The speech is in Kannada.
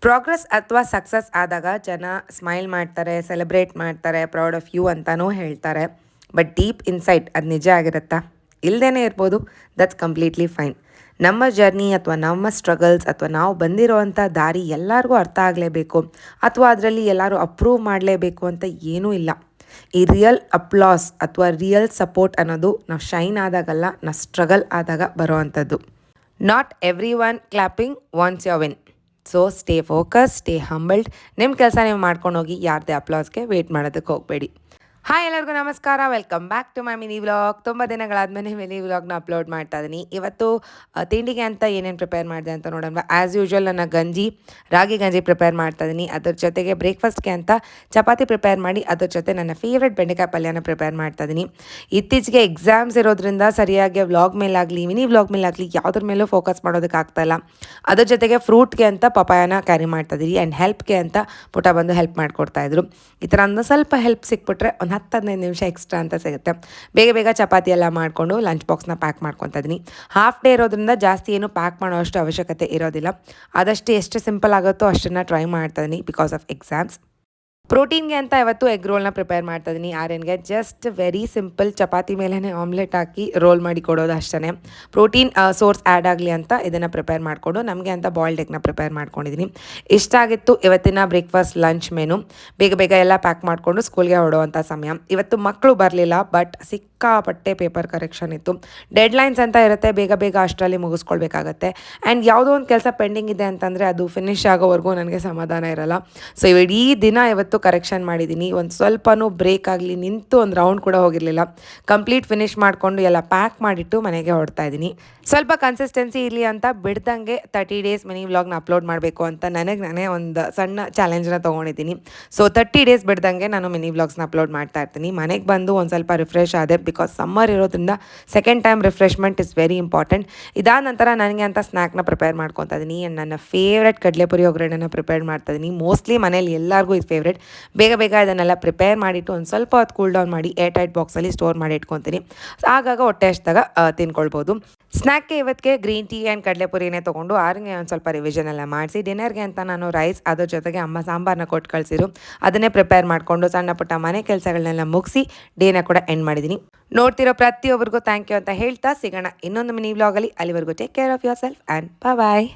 ಪ್ರೋಗ್ರೆಸ್ ಅಥವಾ ಸಕ್ಸಸ್ ಆದಾಗ ಜನ ಸ್ಮೈಲ್ ಮಾಡ್ತಾರೆ, ಸೆಲೆಬ್ರೇಟ್ ಮಾಡ್ತಾರೆ, ಪ್ರೌಡ್ ಆಫ್ ಯು ಅಂತಲೂ ಹೇಳ್ತಾರೆ. ಬಟ್ ಡೀಪ್ ಇನ್ಸೈಟ್ ಅದು ನಿಜ ಆಗಿರುತ್ತಾ? ಇಲ್ಲದೇ ಇರ್ಬೋದು. That's completely fine. ನಮ್ಮ ಜರ್ನಿ ಅಥವಾ ನಮ್ಮ ಸ್ಟ್ರಗಲ್ಸ್ ಅಥವಾ ನಾವು ಬಂದಿರೋವಂಥ ದಾರಿ ಎಲ್ಲರಿಗೂ ಅರ್ಥ ಆಗಲೇಬೇಕು ಅಥವಾ ಅದರಲ್ಲಿ ಎಲ್ಲರೂ ಅಪ್ರೂವ್ ಮಾಡಲೇಬೇಕು ಅಂತ ಏನೂ ಇಲ್ಲ. ಈ ರಿಯಲ್ ಅಪ್ಲಾಸ್ ಅಥವಾ ರಿಯಲ್ ಸಪೋರ್ಟ್ ಅನ್ನೋದು ನಾವು ಶೈನ್ ಆದಾಗಲ್ಲ, ನಾವು ಸ್ಟ್ರಗಲ್ ಆದಾಗ ಬರೋವಂಥದ್ದು. Not everyone clapping wants your win. So stay focus, stay humbled. ನಿಮ್ಮ ಕೆಲಸ ನೀವು ಮಾಡ್ಕೊಂಡು ಹೋಗಿ, ಯಾರದೇ ಅಪ್ಲಾಸ್ಗೆ ವೇಟ್ ಮಾಡೋದಕ್ಕೆ ಹೋಗಬೇಡಿ. ಹಾಯ್ ಎಲ್ಲರಿಗೂ ನಮಸ್ಕಾರ, welcome back to my mini vlog. ತುಂಬ ದಿನಗಳಾದಮೇಲೆ ಮಿನಿ ವ್ಲಾಗ್ನ ಅಪ್ಲೋಡ್ ಮಾಡ್ತಾ ಇದ್ದೀನಿ. ಇವತ್ತು ತಿಂಡಿಗೆ ಅಂತ ಏನೇನು ಪ್ರಿಪೇರ್ ಮಾಡಿದೆ ಅಂತ ನೋಡೋಣ. ಆ್ಯಸ್ ಯೂಶ್ವಲ್ ನನ್ನ ರಾಗಿ ಗಂಜಿ ಪ್ರಿಪೇರ್ ಮಾಡ್ತಾ ಇದ್ದೀನಿ. ಅದ್ರ ಜೊತೆಗೆ ಬ್ರೇಕ್ಫಾಸ್ಟ್ಗೆ ಅಂತ ಚಪಾತಿ ಪ್ರಿಪೇರ್ ಮಾಡಿ, ಅದ್ರ ಜೊತೆ ನನ್ನ ಫೇವ್ರೆಟ್ ಬೆಂಡೆಕಾಯಿ ಪಲ್ಯನ ಪ್ರಿಪೇರ್ ಮಾಡ್ತಾ ಇದ್ದೀನಿ. ಇತ್ತೀಚೆಗೆ ಎಕ್ಸಾಮ್ಸ್ ಇರೋದ್ರಿಂದ ಸರಿಯಾಗಿ ವ್ಲಾಗ್ ಮೇಲಾಗಲಿ ಮಿನಿ ವ್ಲಾಗ್ ಮೇಲಾಗಲಿ ಯಾವುದ್ರ ಮೇಲೂ ಫೋಕಸ್ ಮಾಡೋದಕ್ಕಾಗ್ತಾಯಿಲ್ಲ. ಅದ್ರ ಜೊತೆಗೆ ಫ್ರೂಟ್ಗೆ ಅಂತ ಪಪಾಯನ ಕ್ಯಾರಿ ಮಾಡ್ತಾ ಇದ್ದೀನಿ ಆ್ಯಂಡ್ ಹೆಲ್ಪ್ಗೆ ಅಂತ ಪುಟ ಬಂದು ಹೆಲ್ಪ್ ಮಾಡಿಕೊಡ್ತಾಯಿದ್ರು. ಈ ಥರ ಒಂದು ಸ್ವಲ್ಪ ಹೆಲ್ಪ್ ಸಿಕ್ಬಿಟ್ರೆ ಒಂದು 10-15 ನಿಮಿಷ ಎಕ್ಸ್ಟ್ರಾ ಅಂತ ಸಿಗುತ್ತೆ. ಬೇಗ ಬೇಗ ಚಪಾತಿ ಎಲ್ಲ ಮಾಡಿಕೊಂಡು ಲಂಚ್ ಬಾಕ್ಸ್ನ ಪ್ಯಾಕ್ ಮಾಡ್ಕೊತಾ ಇದ್ದೀನಿ. ಹಾಫ್ ಡೇ ಇರೋದ್ರಿಂದ ಜಾಸ್ತಿ ಏನು ಪ್ಯಾಕ್ ಮಾಡೋ ಅಷ್ಟು ಅವಶ್ಯಕತೆ ಇರೋದಿಲ್ಲ. ಆದಷ್ಟು ಎಷ್ಟು ಸಿಂಪಲ್ ಆಗುತ್ತೋ ಅಷ್ಟನ್ನು ಟ್ರೈ ಮಾಡ್ತಾ ಇದ್ದೀನಿ ಬಿಕಾಸ್ ಆಫ್ ಎಕ್ಸಾಮ್ಸ್. ಪ್ರೋಟೀನ್ಗೆ ಅಂತ ಇವತ್ತು ಎಗ್ ರೋಲ್ನ ಪ್ರಿಪೇರ್ ಮಾಡ್ತಾ ಇದ್ದೀನಿ. ಆರ್ಯನ್ಗೆ ಜಸ್ಟ್ ವೆರಿ ಸಿಂಪಲ್ ಚಪಾತಿ ಮೇಲೇ ಆಮ್ಲೆಟ್ ಹಾಕಿ ರೋಲ್ ಮಾಡಿ ಕೊಡೋದು ಅಷ್ಟೇ. ಪ್ರೋಟೀನ್ ಸೋರ್ಸ್ ಆ್ಯಡ್ ಆಗಲಿ ಅಂತ ಇದನ್ನು ಪ್ರಿಪೇರ್ ಮಾಡಿಕೊಂಡು ನಮಗೆ ಅಂತ ಬಾಯ್ಲ್ಡ್ ಎಗ್ನ ಪ್ರಿಪೇರ್ ಮಾಡ್ಕೊಂಡಿದ್ದೀನಿ. ಇಷ್ಟ ಆಗಿತ್ತು ಇವತ್ತಿನ ಬ್ರೇಕ್ಫಾಸ್ಟ್ ಲಂಚ್ ಮೆನು. ಬೇಗ ಬೇಗ ಎಲ್ಲ ಪ್ಯಾಕ್ ಮಾಡಿಕೊಂಡು ಸ್ಕೂಲ್ಗೆ ಹೊರಡುವಂಥ ಸಮಯ. ಇವತ್ತು ಮಕ್ಕಳು ಬರಲಿಲ್ಲ, ಬಟ್ ಸಿಕ್ಕಾಪಟ್ಟೆ ಪೇಪರ್ ಕರೆಕ್ಷನ್ ಇತ್ತು. ಡೆಡ್ಲೈನ್ಸ್ ಅಂತ ಇರುತ್ತೆ, ಬೇಗ ಬೇಗ ಅಷ್ಟರಲ್ಲಿ ಮುಗಿಸ್ಕೊಳ್ಬೇಕಾಗತ್ತೆ. ಆ್ಯಂಡ್ ಯಾವುದೋ ಒಂದು ಕೆಲಸ ಪೆಂಡಿಂಗ್ ಇದೆ ಅಂತಂದರೆ ಅದು ಫಿನಿಶ್ ಆಗೋವರೆಗೂ ನನಗೆ ಸಮಾಧಾನ ಇರಲ್ಲ. ಸೊ ಇಡೀ ದಿನ ಇವತ್ತು ಕರೆಕ್ಷನ್ ಮಾಡಿದ್ದೀನಿ. ಒಂದು ಸ್ವಲ್ಪನೂ ಬ್ರೇಕ್ ಆಗಲಿ, ನಿಂತು ಒಂದು ರೌಂಡ್ ಕೂಡ ಹೋಗಿರಲಿಲ್ಲ. ಕಂಪ್ಲೀಟ್ ಫಿನಿಶ್ ಮಾಡಿಕೊಂಡು ಎಲ್ಲ ಪ್ಯಾಕ್ ಮಾಡಿಟ್ಟು ಮನೆಗೆ ಹೊರಡ್ತಾ ಇದ್ದೀನಿ. ಸ್ವಲ್ಪ ಕನ್ಸಿಸ್ಟೆನ್ಸಿ ಇರಲಿ ಅಂತ ಬಿಡ್ದಂಗೆ 30 ಡೇಸ್ ಮಿನಿ ವ್ಲಾಗ್ನ ಅಪ್ಲೋಡ್ ಮಾಡಬೇಕು ಅಂತ ನಾನೇ ಒಂದು ಸಣ್ಣ ಚಾಲೆಂಜ್ನ ತೊಗೊಂಡಿದ್ದೀನಿ. ಸೊ 30 ಡೇಸ್ ಬಿಡ್ದಂಗೆ ನಾನು ಮಿನಿ ವ್ಲಾಗ್ಸ್ನ ಅಪ್ಲೋಡ್ ಮಾಡ್ತಾ ಇರ್ತೀನಿ. ಮನೆಗೆ ಬಂದು ಒಂದು ಸ್ವಲ್ಪ ರಿಫ್ರೆಶ್ ಆದೆ, ಬಿಕಾಸ್ ಸಮ್ಮರ್ ಇರೋದ್ರಿಂದ second time refreshment is very important. ಇದಾದ ನಂತರ ನನಗೆ ಅಂತ ಸ್ನ್ಯಾಕ್ನ ಪ್ರಿಪೇರ್ ಮಾಡ್ಕೊತಾ ಇದ್ದೀನಿ. ಆ್ಯಂಡ್ ನನ್ನ ಫೇವ್ರೆಟ್ ಕಡಲೆಪುರಿ ಒಗ್ಗರಣೆನ ಪ್ರಿಪೇರ್ ಮಾಡ್ತಾ ಇದ್ದೀನಿ. ಮೋಸ್ಟ್ಲಿ ಮನೇಲಿ ಎಲ್ಲರಿಗೂ ಇದು ಫೇವ್ರೆಟ್. ಬೇಗ ಬೇಗ ಇದನ್ನೆಲ್ಲ ಪ್ರಿಪೇರ್ ಮಾಡಿಟ್ಟು ಒಂದು ಸ್ವಲ್ಪ ಹೊತ್ತು ಕೂಲ್ ಡೌನ್ ಮಾಡಿ ಏರ್ ಟೈಟ್ ಬಾಕ್ಸಲ್ಲಿ ಸ್ಟೋರ್ ಮಾಡಿ ಇಟ್ಕೊತೀನಿ. ಆಗಾಗ ಹೊಟ್ಟೆ ಹಸಿದಾಗ ತಿನ್ಕೊಳ್ಬೋದು. ಸ್ನ್ಯಾಕ್ಗೆ ಇವತ್ತಿಗೆ ಗ್ರೀನ್ ಟೀ ಆ್ಯಂಡ್ ಕಡಲೆಪುರಿನೇ ತೊಗೊಂಡು ಆರಿಗೆ ಒಂದು ಸ್ವಲ್ಪ ರಿವಿಷನ್ ಎಲ್ಲ ಮಾಡಿಸಿ, ಡಿನ್ನರ್ಗೆ ಅಂತ ನಾನು ರೈಸ್, ಅದ್ರ ಜೊತೆಗೆ ಅಮ್ಮ ಸಾಂಬಾರನ್ನ ಕೊಟ್ಟು ಕಳಿಸಿರು, ಅದನ್ನೇ ಪ್ರಿಪೇರ್ ಮಾಡಿಕೊಂಡು ಸಣ್ಣ ಪುಟ್ಟ ಮನೆ ಕೆಲಸಗಳನ್ನೆಲ್ಲ ಮುಗಿಸಿ ಡೇನ ಕೂಡ ಎಂಡ್ ಮಾಡಿದ್ದೀನಿ. ನೋಡ್ತಿರೋ ಪ್ರತಿಯೊಬ್ಬರಿಗೂ ಥ್ಯಾಂಕ್ ಯು ಅಂತ ಹೇಳ್ತಾ ಸಿಗೋಣ ಇನ್ನೊಂದು ಮಿನಿ ವ್ಲಾಗಲ್ಲಿ. ಅಲ್ಲಿವರೆಗೂ take care of yourself and bye.